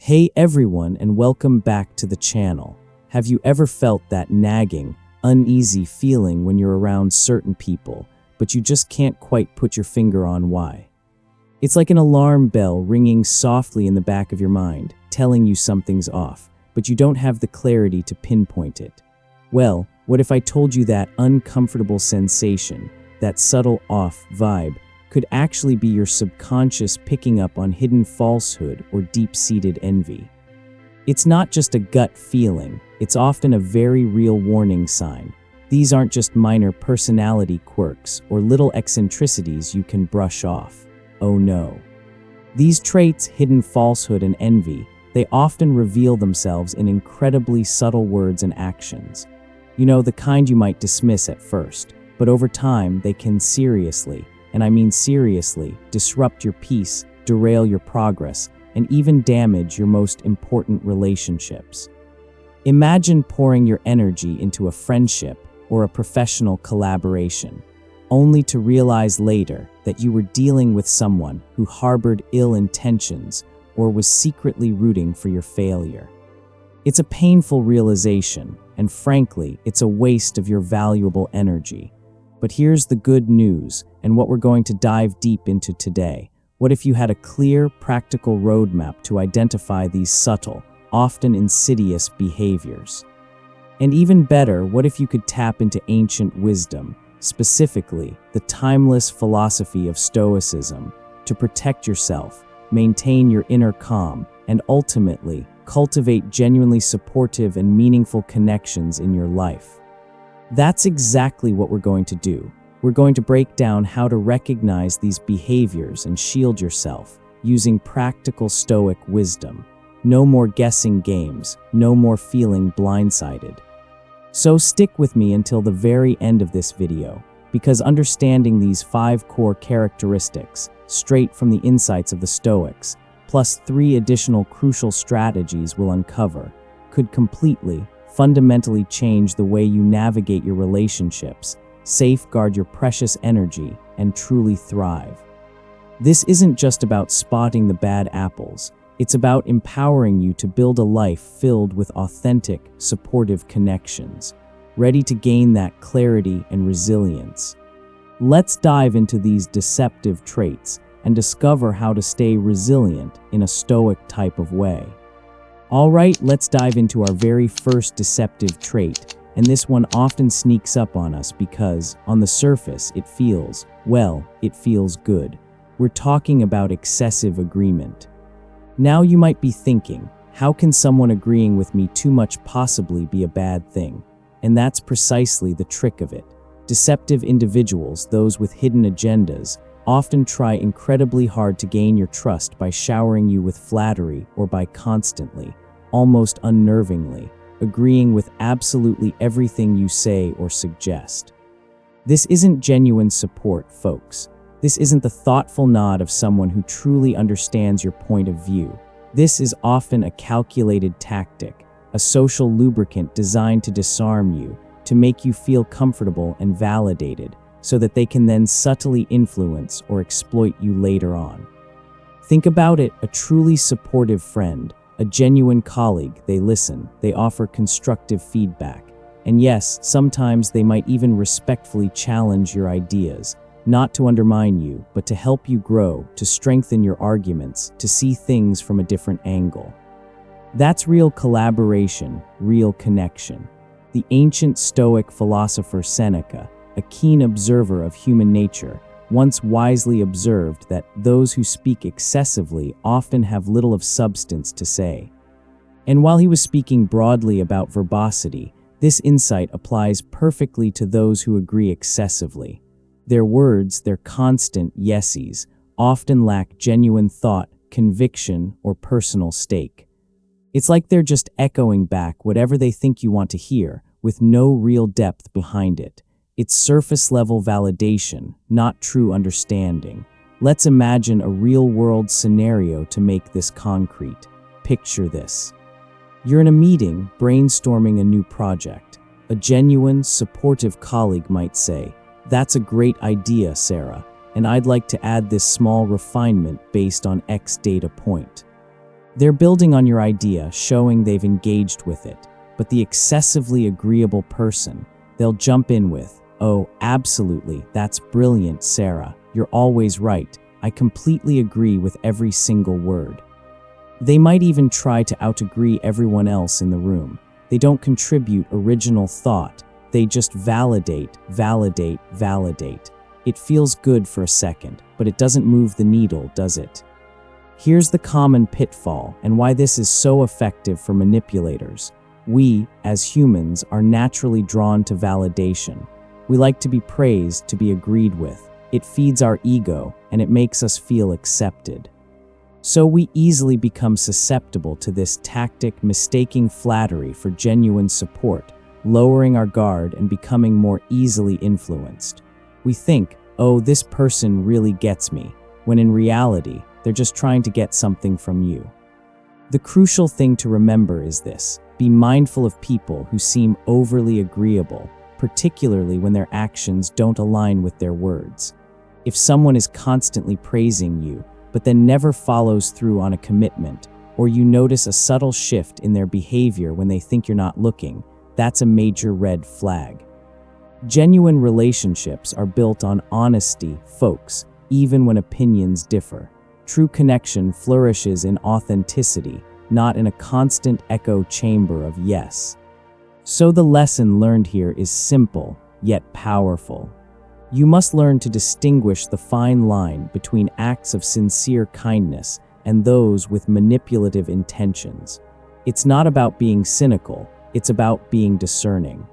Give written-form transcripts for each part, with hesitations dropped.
Hey everyone, and welcome back to the channel. Have you ever felt that nagging, uneasy feeling when you're around certain people, but you just can't quite put your finger on why? It's like an alarm bell ringing softly in the back of your mind, telling you something's off, but you don't have the clarity to pinpoint it. Well, what if I told you that uncomfortable sensation, that subtle off vibe, could actually be your subconscious picking up on hidden falsehood or deep-seated envy? It's not just a gut feeling, it's often a very real warning sign. These aren't just minor personality quirks or little eccentricities you can brush off. Oh no. These traits, hidden falsehood and envy, they often reveal themselves in incredibly subtle words and actions. You know, the kind you might dismiss at first, but over time they can seriously, and I mean seriously, disrupt your peace, derail your progress, and even damage your most important relationships. Imagine pouring your energy into a friendship or a professional collaboration, only to realize later that you were dealing with someone who harbored ill intentions or was secretly rooting for your failure. It's a painful realization, and frankly, it's a waste of your valuable energy. But here's the good news, and what we're going to dive deep into today. What if you had a clear, practical roadmap to identify these subtle, often insidious behaviors? And even better, what if you could tap into ancient wisdom, specifically the timeless philosophy of Stoicism, to protect yourself, maintain your inner calm, and ultimately cultivate genuinely supportive and meaningful connections in your life? That's exactly what we're going to do. We're going to break down how to recognize these behaviors and shield yourself using practical Stoic wisdom. No more guessing games, no more feeling blindsided. So stick with me until the very end of this video, because understanding these 5 core characteristics, straight from the insights of the Stoics, plus 3 additional crucial strategies we'll uncover, could fundamentally change the way you navigate your relationships, safeguard your precious energy, and truly thrive. This isn't just about spotting the bad apples, it's about empowering you to build a life filled with authentic, supportive connections, ready to gain that clarity and resilience. Let's dive into these deceptive traits and discover how to stay resilient in a Stoic type of way. All right, let's dive into our very first deceptive trait, and this one often sneaks up on us because, on the surface, it feels good. We're talking about excessive agreement. Now you might be thinking, how can someone agreeing with me too much possibly be a bad thing? And that's precisely the trick of it. Deceptive individuals, those with hidden agendas, often try incredibly hard to gain your trust by showering you with flattery or by constantly, almost unnervingly, agreeing with absolutely everything you say or suggest. This isn't genuine support, folks. This isn't the thoughtful nod of someone who truly understands your point of view. This is often a calculated tactic, a social lubricant designed to disarm you, to make you feel comfortable and validated, so that they can then subtly influence or exploit you later on. Think about it, a truly supportive friend, a genuine colleague, they listen, they offer constructive feedback. And yes, sometimes they might even respectfully challenge your ideas, not to undermine you, but to help you grow, to strengthen your arguments, to see things from a different angle. That's real collaboration, real connection. The ancient Stoic philosopher Seneca, a keen observer of human nature, once wisely observed that those who speak excessively often have little of substance to say. And while he was speaking broadly about verbosity, this insight applies perfectly to those who agree excessively. Their words, their constant yeses, often lack genuine thought, conviction, or personal stake. It's like they're just echoing back whatever they think you want to hear, with no real depth behind it. It's surface-level validation, not true understanding. Let's imagine a real-world scenario to make this concrete. Picture this. You're in a meeting, brainstorming a new project. A genuine, supportive colleague might say, "That's a great idea, Sarah, and I'd like to add this small refinement based on X data point." They're building on your idea, showing they've engaged with it. But the excessively agreeable person, they'll jump in with, "Oh, absolutely, that's brilliant, Sarah. You're always right. I completely agree with every single word." They might even try to out-agree everyone else in the room. They don't contribute original thought. They just validate, validate, validate. It feels good for a second, but it doesn't move the needle, does it? Here's the common pitfall and why this is so effective for manipulators. We, as humans, are naturally drawn to validation. We like to be praised, to be agreed with. It feeds our ego, and it makes us feel accepted. So we easily become susceptible to this tactic, mistaking flattery for genuine support, lowering our guard and becoming more easily influenced. We think, "Oh, this person really gets me," when in reality, they're just trying to get something from you. The crucial thing to remember is this: be mindful of people who seem overly agreeable, particularly when their actions don't align with their words. If someone is constantly praising you, but then never follows through on a commitment, or you notice a subtle shift in their behavior when they think you're not looking, that's a major red flag. Genuine relationships are built on honesty, folks, even when opinions differ. True connection flourishes in authenticity, not in a constant echo chamber of yes. So the lesson learned here is simple, yet powerful. You must learn to distinguish the fine line between acts of sincere kindness and those with manipulative intentions. It's not about being cynical, it's about being discerning.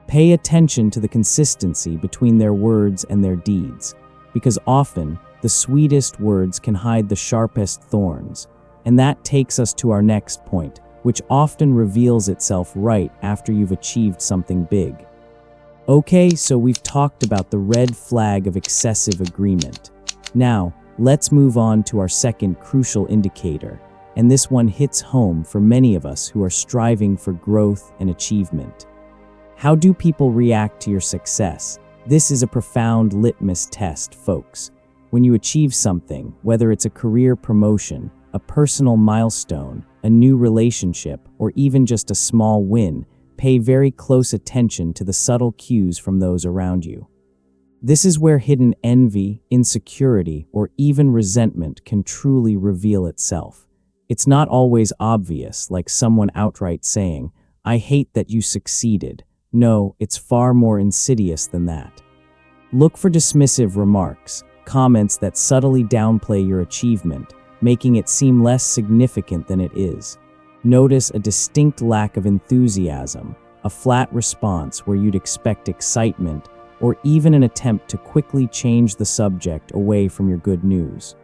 Pay attention to the consistency between their words and their deeds, because often the sweetest words can hide the sharpest thorns. And that takes us to our next point, which often reveals itself right after you've achieved something big. Okay, so we've talked about the red flag of excessive agreement. Now, let's move on to our second crucial indicator, and this one hits home for many of us who are striving for growth and achievement. How do people react to your success? This is a profound litmus test, folks. When you achieve something, whether it's a career promotion, a personal milestone, a new relationship, or even just a small win, pay very close attention to the subtle cues from those around you. This is where hidden envy, insecurity, or even resentment can truly reveal itself. It's not always obvious, like someone outright saying, "I hate that you succeeded." No, it's far more insidious than that. Look for dismissive remarks, comments that subtly downplay your achievement, making it seem less significant than it is. Notice a distinct lack of enthusiasm, a flat response where you'd expect excitement, or even an attempt to quickly change the subject away from your good news.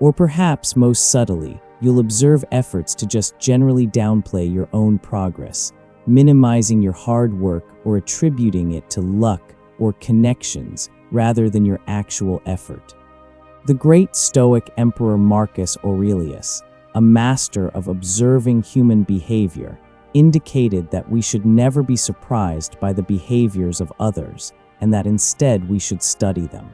Or perhaps most subtly, you'll observe efforts to just generally downplay your own progress, minimizing your hard work or attributing it to luck or connections rather than your actual effort. The great Stoic Emperor Marcus Aurelius, a master of observing human behavior, indicated that we should never be surprised by the behaviors of others, and that instead we should study them.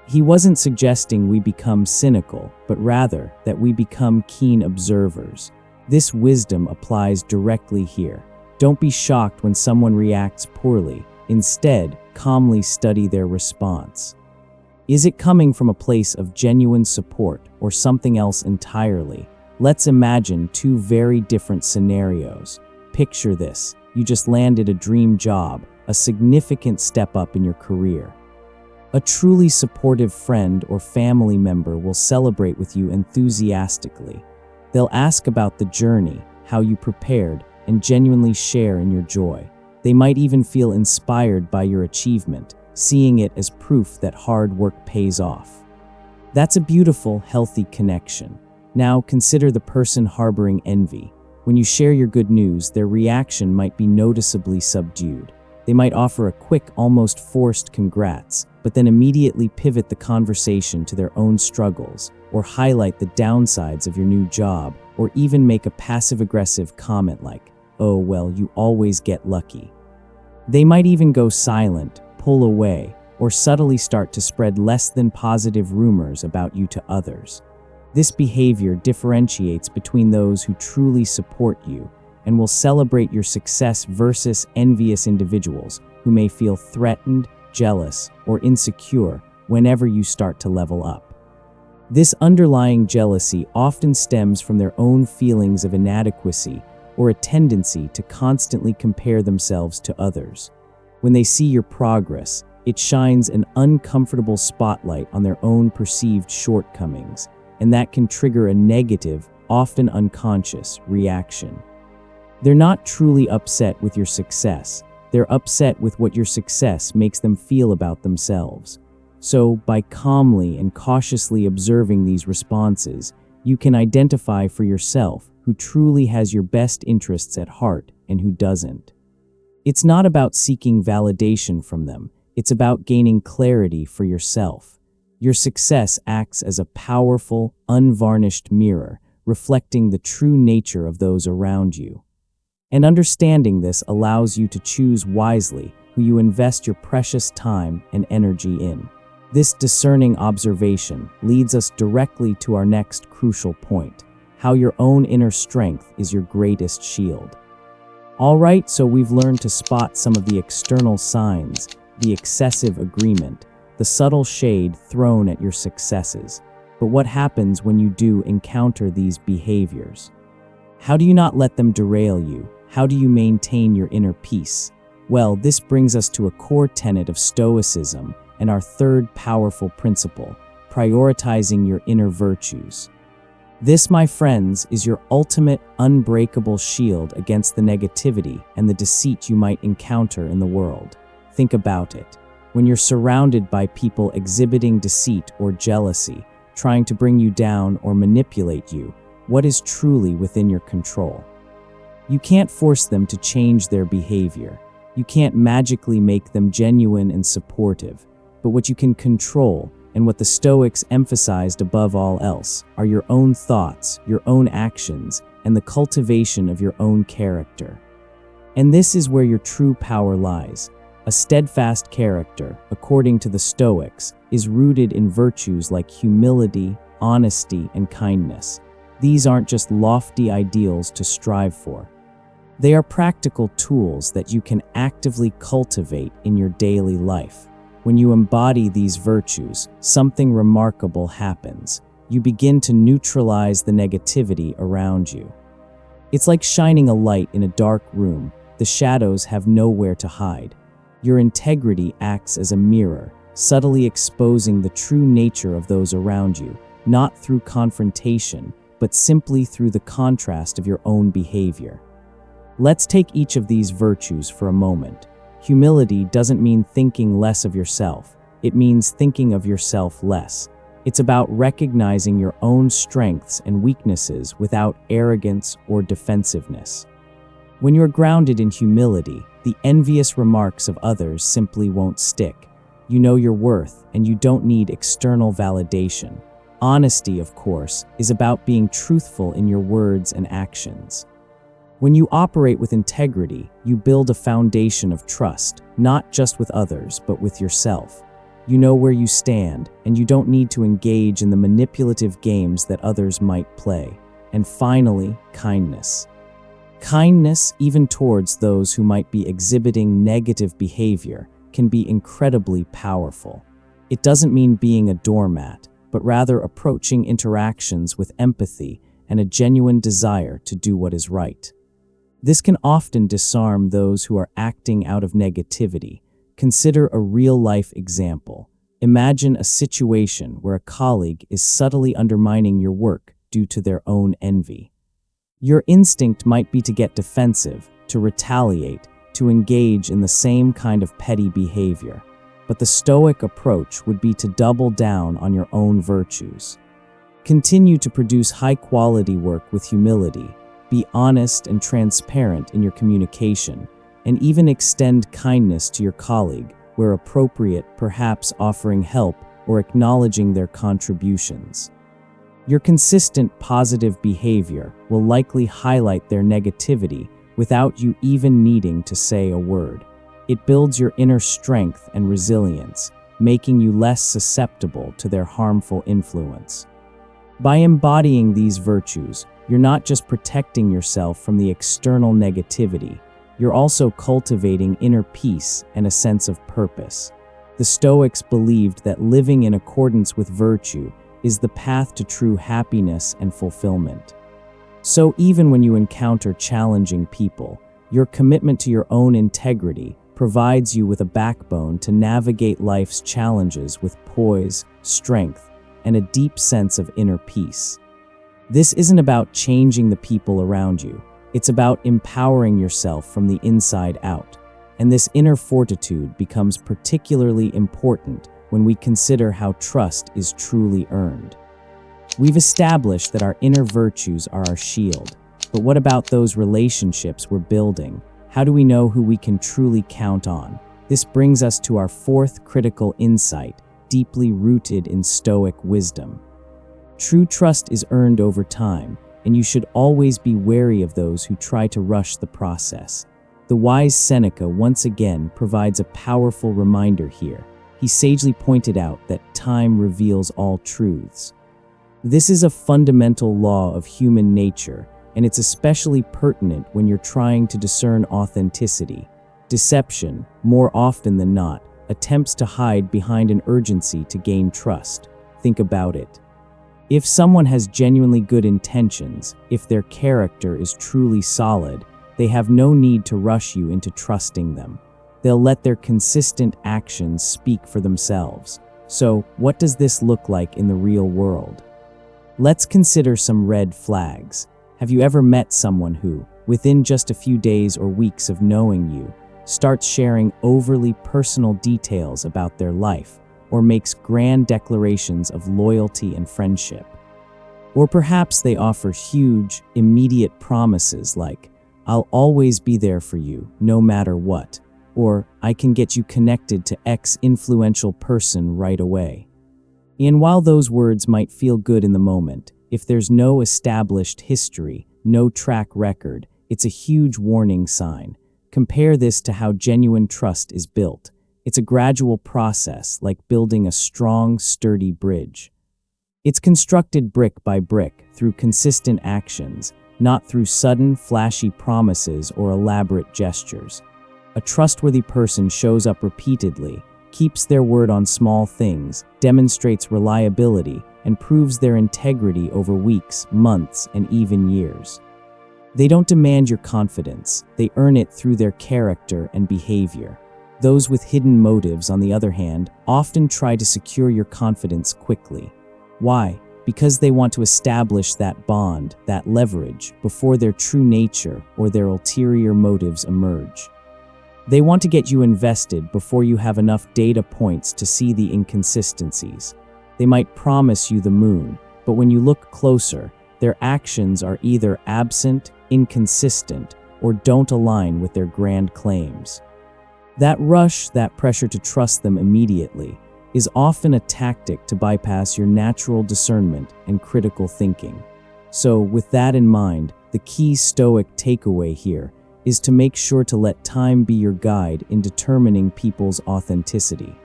He wasn't suggesting we become cynical, but rather that we become keen observers. This wisdom applies directly here. Don't be shocked when someone reacts poorly. Instead, calmly study their response. Is it coming from a place of genuine support or something else entirely? Let's imagine two very different scenarios. Picture this: you just landed a dream job, a significant step up in your career. A truly supportive friend or family member will celebrate with you enthusiastically. They'll ask about the journey, how you prepared, and genuinely share in your joy. They might even feel inspired by your achievement, seeing it as proof that hard work pays off. That's a beautiful, healthy connection. Now consider the person harboring envy. When you share your good news, their reaction might be noticeably subdued. They might offer a quick, almost forced congrats, but then immediately pivot the conversation to their own struggles, or highlight the downsides of your new job, or even make a passive-aggressive comment like, "Oh, well, you always get lucky." They might even go silent, pull away, or subtly start to spread less than positive rumors about you to others. This behavior differentiates between those who truly support you and will celebrate your success versus envious individuals who may feel threatened, jealous, or insecure whenever you start to level up. This underlying jealousy often stems from their own feelings of inadequacy or a tendency to constantly compare themselves to others. When they see your progress, it shines an uncomfortable spotlight on their own perceived shortcomings, and that can trigger a negative, often unconscious, reaction. They're not truly upset with your success. They're upset with what your success makes them feel about themselves. So, by calmly and cautiously observing these responses, you can identify for yourself who truly has your best interests at heart and who doesn't. It's not about seeking validation from them. It's about gaining clarity for yourself. Your success acts as a powerful, unvarnished mirror, reflecting the true nature of those around you. And understanding this allows you to choose wisely who you invest your precious time and energy in. This discerning observation leads us directly to our next crucial point: how your own inner strength is your greatest shield. All right, so we've learned to spot some of the external signs, the excessive agreement, the subtle shade thrown at your successes. But what happens when you do encounter these behaviors? How do you not let them derail you? How do you maintain your inner peace? Well, this brings us to a core tenet of Stoicism and our third powerful principle: prioritizing your inner virtues. This, my friends, is your ultimate unbreakable shield against the negativity and the deceit you might encounter in the world. Think about it. When you're surrounded by people exhibiting deceit or jealousy, trying to bring you down or manipulate you, what is truly within your control? You can't force them to change their behavior. You can't magically make them genuine and supportive. But what you can control, and what the Stoics emphasized above all else, are your own thoughts, your own actions, and the cultivation of your own character. And this is where your true power lies. A steadfast character, according to the Stoics, is rooted in virtues like humility, honesty, and kindness. These aren't just lofty ideals to strive for. They are practical tools that you can actively cultivate in your daily life. When you embody these virtues, something remarkable happens. You begin to neutralize the negativity around you. It's like shining a light in a dark room. The shadows have nowhere to hide. Your integrity acts as a mirror, subtly exposing the true nature of those around you, not through confrontation, but simply through the contrast of your own behavior. Let's take each of these virtues for a moment. Humility doesn't mean thinking less of yourself. It means thinking of yourself less. It's about recognizing your own strengths and weaknesses without arrogance or defensiveness. When you're grounded in humility, the envious remarks of others simply won't stick. You know your worth, and you don't need external validation. Honesty, of course, is about being truthful in your words and actions. When you operate with integrity, you build a foundation of trust, not just with others, but with yourself. You know where you stand, and you don't need to engage in the manipulative games that others might play. And finally, kindness. Kindness, even towards those who might be exhibiting negative behavior, can be incredibly powerful. It doesn't mean being a doormat, but rather approaching interactions with empathy and a genuine desire to do what is right. This can often disarm those who are acting out of negativity. Consider a real-life example. Imagine a situation where a colleague is subtly undermining your work due to their own envy. Your instinct might be to get defensive, to retaliate, to engage in the same kind of petty behavior. But the Stoic approach would be to double down on your own virtues. Continue to produce high-quality work with humility. Be honest and transparent in your communication, and even extend kindness to your colleague where appropriate, perhaps offering help or acknowledging their contributions. Your consistent positive behavior will likely highlight their negativity without you even needing to say a word. It builds your inner strength and resilience, making you less susceptible to their harmful influence. By embodying these virtues, you're not just protecting yourself from the external negativity, you're also cultivating inner peace and a sense of purpose. The Stoics believed that living in accordance with virtue is the path to true happiness and fulfillment. So even when you encounter challenging people, your commitment to your own integrity provides you with a backbone to navigate life's challenges with poise, strength, and a deep sense of inner peace. This isn't about changing the people around you. It's about empowering yourself from the inside out. And this inner fortitude becomes particularly important when we consider how trust is truly earned. We've established that our inner virtues are our shield, but what about those relationships we're building? How do we know who we can truly count on? This brings us to our fourth critical insight, deeply rooted in Stoic wisdom. True trust is earned over time, and you should always be wary of those who try to rush the process. The wise Seneca once again provides a powerful reminder here. He sagely pointed out that time reveals all truths. This is a fundamental law of human nature, and it's especially pertinent when you're trying to discern authenticity. Deception, more often than not, attempts to hide behind an urgency to gain trust. Think about it. If someone has genuinely good intentions, if their character is truly solid, they have no need to rush you into trusting them. They'll let their consistent actions speak for themselves. So, what does this look like in the real world? Let's consider some red flags. Have you ever met someone who, within just a few days or weeks of knowing you, starts sharing overly personal details about their life, or makes grand declarations of loyalty and friendship? Or perhaps they offer huge, immediate promises like, "I'll always be there for you, no matter what," or "I can get you connected to X influential person right away." And while those words might feel good in the moment, if there's no established history, no track record, it's a huge warning sign. Compare this to how genuine trust is built. It's a gradual process, like building a strong, sturdy bridge. It's constructed brick by brick through consistent actions, not through sudden, flashy promises or elaborate gestures. A trustworthy person shows up repeatedly, keeps their word on small things, demonstrates reliability, and proves their integrity over weeks, months, and even years. They don't demand your confidence, they earn it through their character and behavior. Those with hidden motives, on the other hand, often try to secure your confidence quickly. Why? Because they want to establish that bond, that leverage, before their true nature or their ulterior motives emerge. They want to get you invested before you have enough data points to see the inconsistencies. They might promise you the moon, but when you look closer, their actions are either absent, inconsistent, or don't align with their grand claims. That rush, that pressure to trust them immediately, is often a tactic to bypass your natural discernment and critical thinking. So, with that in mind, the key Stoic takeaway here is to make sure to let time be your guide in determining people's authenticity.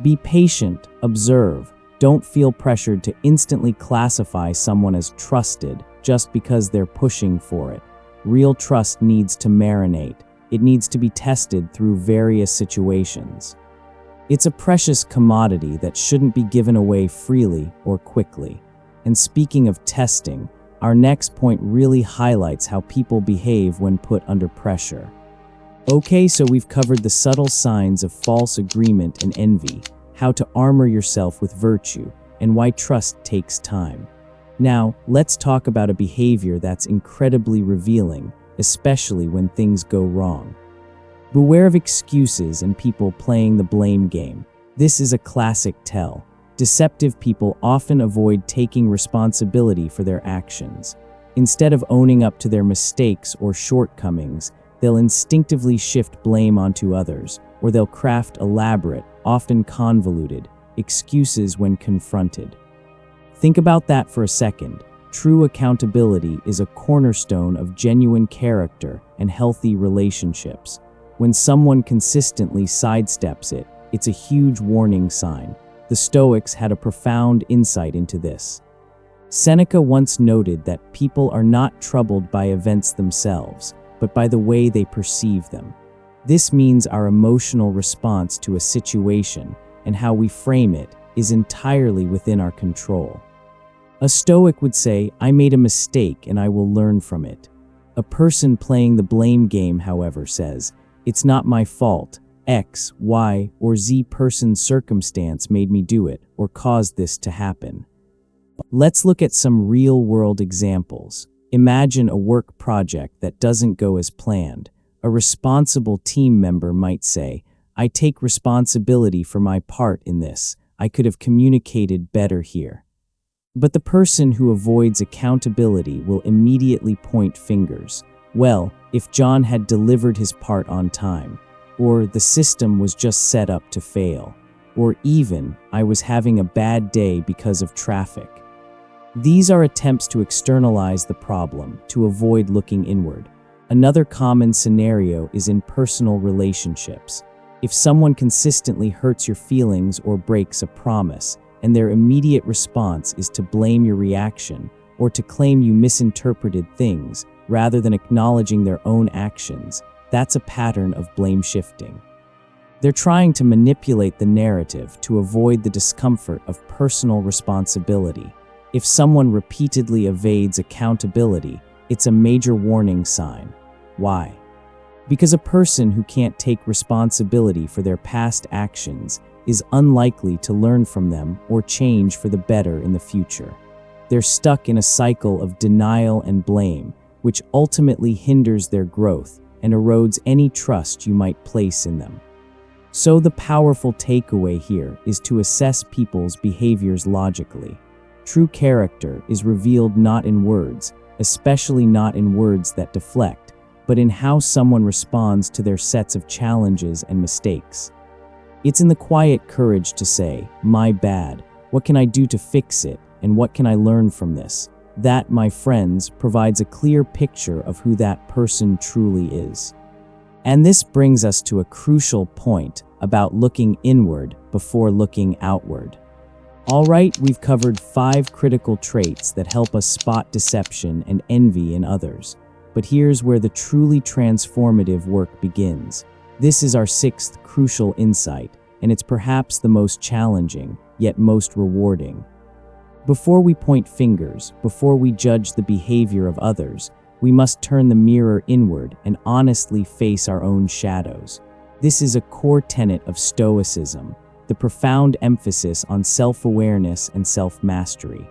Be patient, observe, don't feel pressured to instantly classify someone as trusted just because they're pushing for it. Real trust needs to marinate. It needs to be tested through various situations. It's a precious commodity that shouldn't be given away freely or quickly. And speaking of testing, our next point really highlights how people behave when put under pressure. Okay, so we've covered the subtle signs of false agreement and envy, how to armor yourself with virtue, and why trust takes time. Now, let's talk about a behavior that's incredibly revealing, especially when things go wrong. Beware of excuses and people playing the blame game. This is a classic tell. Deceptive people often avoid taking responsibility for their actions. Instead of owning up to their mistakes or shortcomings, they'll instinctively shift blame onto others, or they'll craft elaborate, often convoluted, excuses when confronted. Think about that for a second. True accountability is a cornerstone of genuine character and healthy relationships. When someone consistently sidesteps it, it's a huge warning sign. The Stoics had a profound insight into this. Seneca once noted that people are not troubled by events themselves, but by the way they perceive them. This means our emotional response to a situation and how we frame it is entirely within our control. A Stoic would say, "I made a mistake and I will learn from it." A person playing the blame game, however, says, "It's not my fault. X, Y, or Z person's circumstance made me do it or caused this to happen." Let's look at some real-world examples. Imagine a work project that doesn't go as planned. A responsible team member might say, "I take responsibility for my part in this. I could have communicated better here." But the person who avoids accountability will immediately point fingers. Well, if John had delivered his part on time, or the system was just set up to fail, or even I was having a bad day because of traffic. These are attempts to externalize the problem, to avoid looking inward. Another common scenario is in personal relationships. If someone consistently hurts your feelings or breaks a promise, and their immediate response is to blame your reaction or to claim you misinterpreted things rather than acknowledging their own actions, that's a pattern of blame shifting. They're trying to manipulate the narrative to avoid the discomfort of personal responsibility. If someone repeatedly evades accountability, it's a major warning sign. Why? Because a person who can't take responsibility for their past actions is unlikely to learn from them or change for the better in the future. They're stuck in a cycle of denial and blame, which ultimately hinders their growth and erodes any trust you might place in them. So the powerful takeaway here is to assess people's behaviors logically. True character is revealed not in words, especially not in words that deflect, but in how someone responds to their sets of challenges and mistakes. It's in the quiet courage to say, "My bad, what can I do to fix it, and what can I learn from this?" That, my friends, provides a clear picture of who that person truly is. And this brings us to a crucial point about looking inward before looking outward. All right, we've covered 5 critical traits that help us spot deception and envy in others. But here's where the truly transformative work begins. This is our 6th crucial insight, and it's perhaps the most challenging, yet most rewarding. Before we point fingers, before we judge the behavior of others, we must turn the mirror inward and honestly face our own shadows. This is a core tenet of Stoicism, the profound emphasis on self-awareness and self-mastery.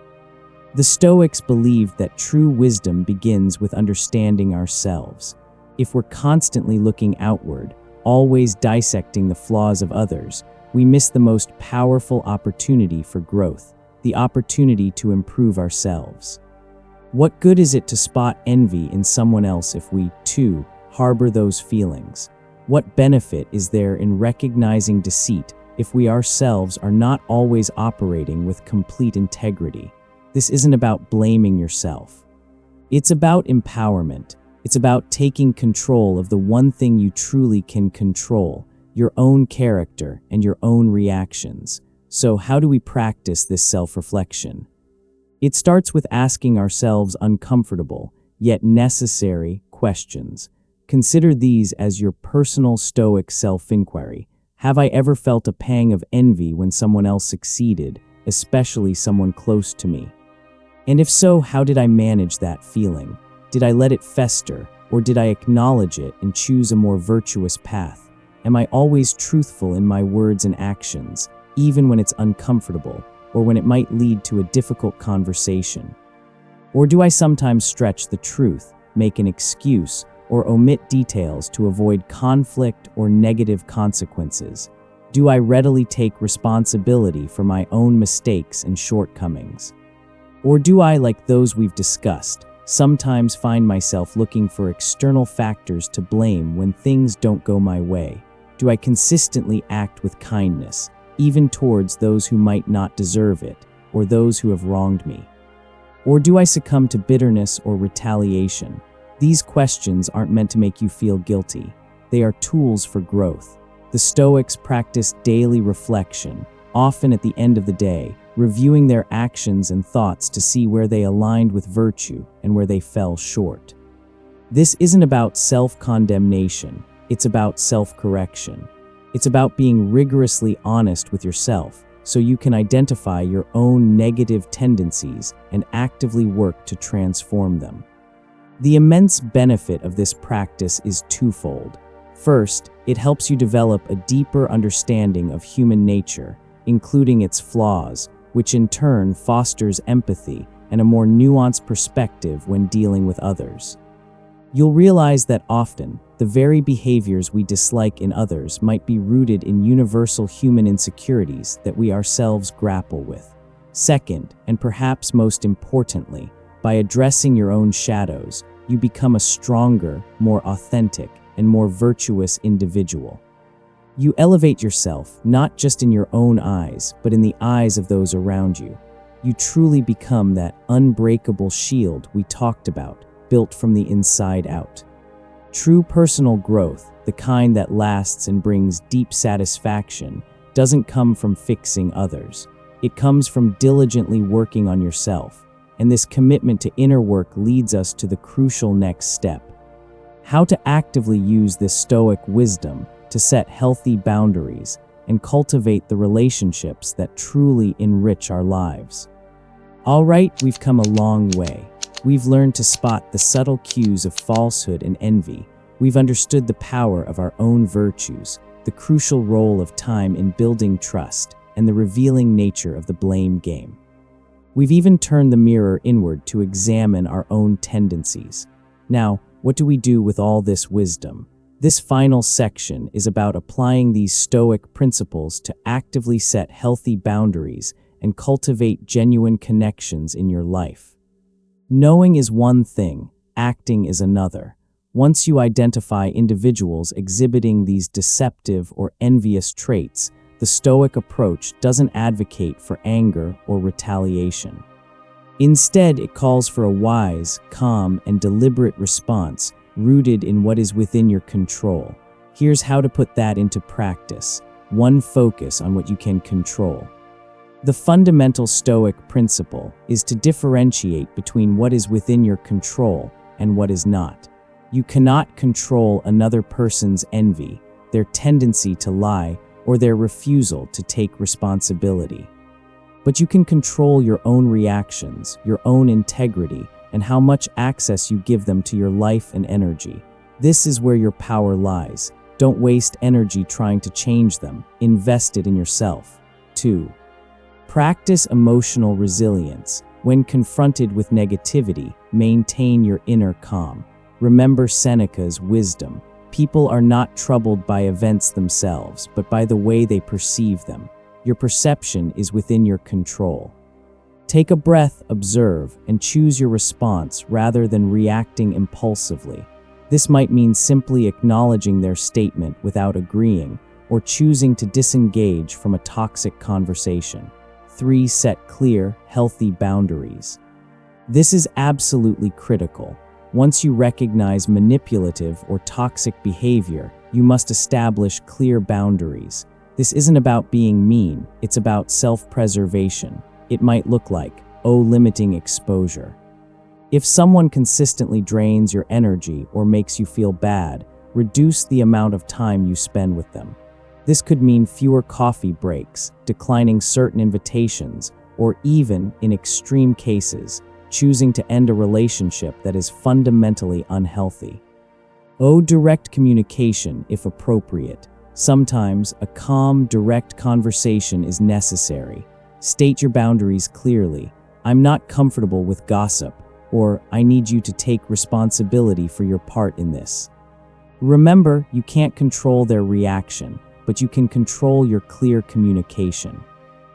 The Stoics believed that true wisdom begins with understanding ourselves. If we're constantly looking outward, always dissecting the flaws of others, we miss the most powerful opportunity for growth, the opportunity to improve ourselves. What good is it to spot envy in someone else if we, too, harbor those feelings? What benefit is there in recognizing deceit if we ourselves are not always operating with complete integrity? This isn't about blaming yourself. It's about empowerment. It's about taking control of the one thing you truly can control, your own character and your own reactions. So how do we practice this self-reflection? It starts with asking ourselves uncomfortable, yet necessary questions. Consider these as your personal Stoic self-inquiry. Have I ever felt a pang of envy when someone else succeeded, especially someone close to me? And if so, how did I manage that feeling? Did I let it fester, or did I acknowledge it and choose a more virtuous path? Am I always truthful in my words and actions, even when it's uncomfortable, or when it might lead to a difficult conversation? Or do I sometimes stretch the truth, make an excuse, or omit details to avoid conflict or negative consequences? Do I readily take responsibility for my own mistakes and shortcomings? Or do I, like those we've discussed, sometimes find myself looking for external factors to blame when things don't go my way? Do I consistently act with kindness, even towards those who might not deserve it, or those who have wronged me? Or do I succumb to bitterness or retaliation? These questions aren't meant to make you feel guilty. They are tools for growth. The Stoics practiced daily reflection, often at the end of the day, reviewing their actions and thoughts to see where they aligned with virtue and where they fell short. This isn't about self-condemnation, it's about self-correction. It's about being rigorously honest with yourself so you can identify your own negative tendencies and actively work to transform them. The immense benefit of this practice is twofold. First, it helps you develop a deeper understanding of human nature, including its flaws, which in turn fosters empathy and a more nuanced perspective when dealing with others. You'll realize that often, the very behaviors we dislike in others might be rooted in universal human insecurities that we ourselves grapple with. Second, and perhaps most importantly, by addressing your own shadows, you become a stronger, more authentic, and more virtuous individual. You elevate yourself, not just in your own eyes, but in the eyes of those around you. You truly become that unbreakable shield we talked about, built from the inside out. True personal growth, the kind that lasts and brings deep satisfaction, doesn't come from fixing others. It comes from diligently working on yourself, and this commitment to inner work leads us to the crucial next step: how to actively use this Stoic wisdom to set healthy boundaries and cultivate the relationships that truly enrich our lives. All right, we've come a long way. We've learned to spot the subtle cues of falsehood and envy. We've understood the power of our own virtues, the crucial role of time in building trust, and the revealing nature of the blame game. We've even turned the mirror inward to examine our own tendencies. Now, what do we do with all this wisdom? This final section is about applying these Stoic principles to actively set healthy boundaries and cultivate genuine connections in your life. Knowing is one thing, acting is another. Once you identify individuals exhibiting these deceptive or envious traits, the Stoic approach doesn't advocate for anger or retaliation. Instead, it calls for a wise, calm, and deliberate response rooted in what is within your control. Here's how to put that into practice. 1. Focus on what you can control. The fundamental Stoic principle is to differentiate between what is within your control and what is not. You cannot control another person's envy, their tendency to lie, or their refusal to take responsibility. But you can control your own reactions, your own integrity, and how much access you give them to your life and energy. This is where your power lies. Don't waste energy trying to change them. Invest it in yourself. 2. Practice emotional resilience. When confronted with negativity, maintain your inner calm. Remember Seneca's wisdom. People are not troubled by events themselves, but by the way they perceive them. Your perception is within your control. Take a breath, observe, and choose your response rather than reacting impulsively. This might mean simply acknowledging their statement without agreeing, or choosing to disengage from a toxic conversation. 3. Set clear, healthy boundaries. This is absolutely critical. Once you recognize manipulative or toxic behavior, you must establish clear boundaries. This isn't about being mean, it's about self-preservation. It might look like, limiting exposure. If someone consistently drains your energy or makes you feel bad, reduce the amount of time you spend with them. This could mean fewer coffee breaks, declining certain invitations, or even, in extreme cases, choosing to end a relationship that is fundamentally unhealthy. Direct communication if appropriate. Sometimes, a calm, direct conversation is necessary. State your boundaries clearly. I'm not comfortable with gossip, or I need you to take responsibility for your part in this. Remember, you can't control their reaction, but you can control your clear communication.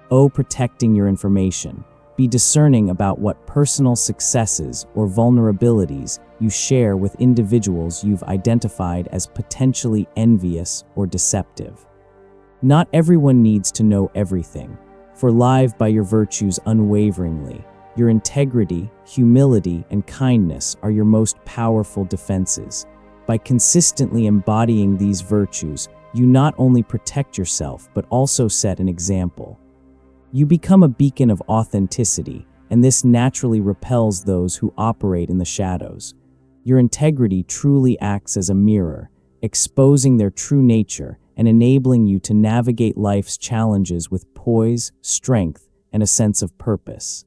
Protecting your information. Be discerning about what personal successes or vulnerabilities you share with individuals you've identified as potentially envious or deceptive. Not everyone needs to know everything. For live by your virtues unwaveringly. Your integrity, humility, and kindness are your most powerful defenses. By consistently embodying these virtues, you not only protect yourself, but also set an example. You become a beacon of authenticity, and this naturally repels those who operate in the shadows. Your integrity truly acts as a mirror, exposing their true nature and enabling you to navigate life's challenges with poise, strength, and a sense of purpose.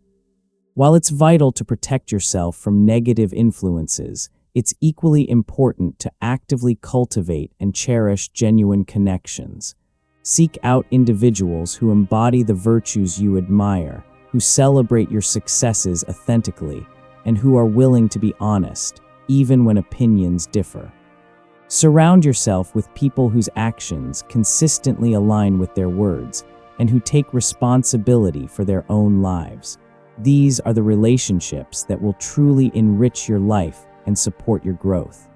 While it's vital to protect yourself from negative influences, it's equally important to actively cultivate and cherish genuine connections. Seek out individuals who embody the virtues you admire, who celebrate your successes authentically, and who are willing to be honest, even when opinions differ. Surround yourself with people whose actions consistently align with their words and who take responsibility for their own lives. These are the relationships that will truly enrich your life and support your growth.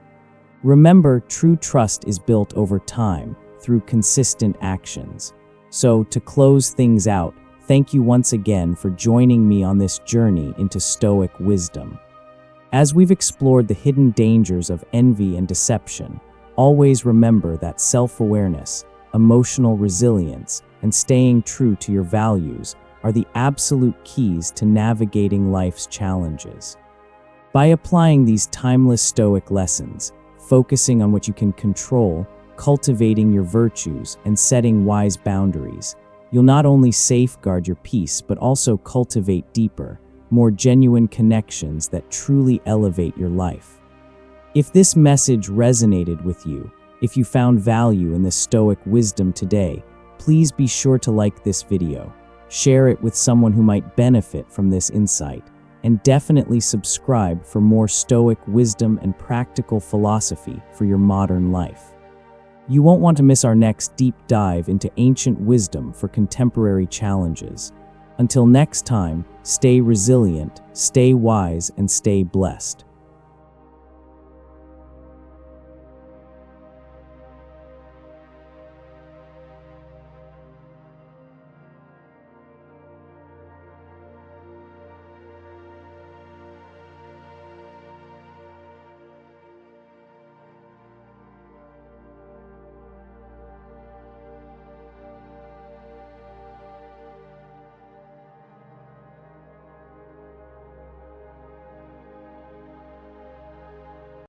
Remember, true trust is built over time through consistent actions. So, to close things out, thank you once again for joining me on this journey into Stoic wisdom. As we've explored the hidden dangers of envy and deception, always remember that self-awareness, emotional resilience, and staying true to your values are the absolute keys to navigating life's challenges. By applying these timeless Stoic lessons, focusing on what you can control, cultivating your virtues, and setting wise boundaries, you'll not only safeguard your peace but also cultivate deeper, more genuine connections that truly elevate your life. If this message resonated with you, if you found value in this Stoic wisdom today, please be sure to like this video, share it with someone who might benefit from this insight, and definitely subscribe for more Stoic wisdom and practical philosophy for your modern life. You won't want to miss our next deep dive into ancient wisdom for contemporary challenges. Until next time, stay resilient, stay wise, and stay blessed.